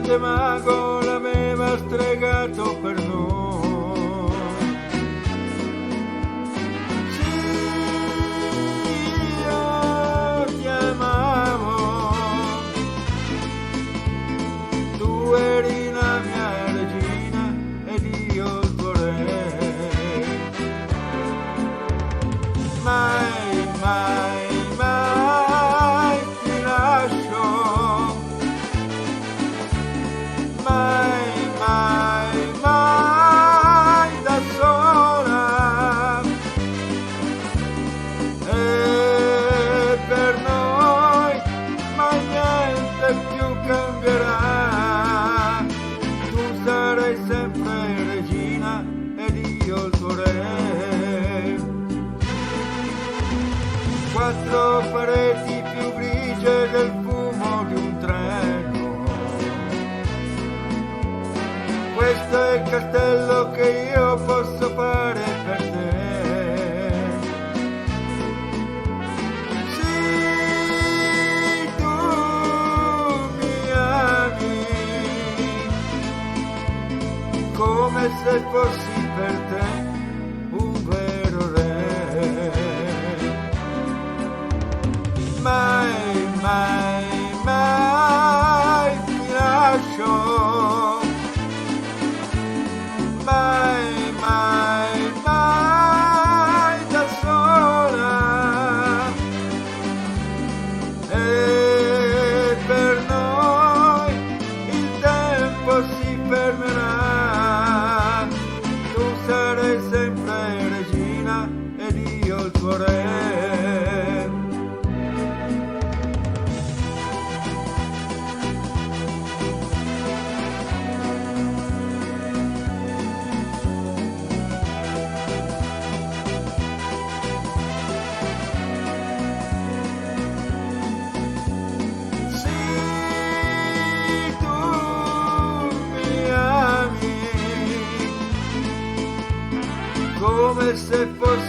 grande mago l'aveva stregato per noi. Sì, io ti amavo, tu eri la mia regina ed io il tuo re. Mai, mai, mai ti lascio, mai, mai, mai da sola. E per noi mai niente più cambierà. Tu sarai sempre regina ed io il tuo re. Quattro pareti più grigie del fumo di un treno. Questo è il castello che io posso fare per te. Sì, tu mi ami come se fossi per te un vero re. Mai, mai, mai ti lascio, mai, mai, mai da sola. E per noi il tempo si fermerà. Tu sarai sempre regina ed io il tuo re. Come se fosse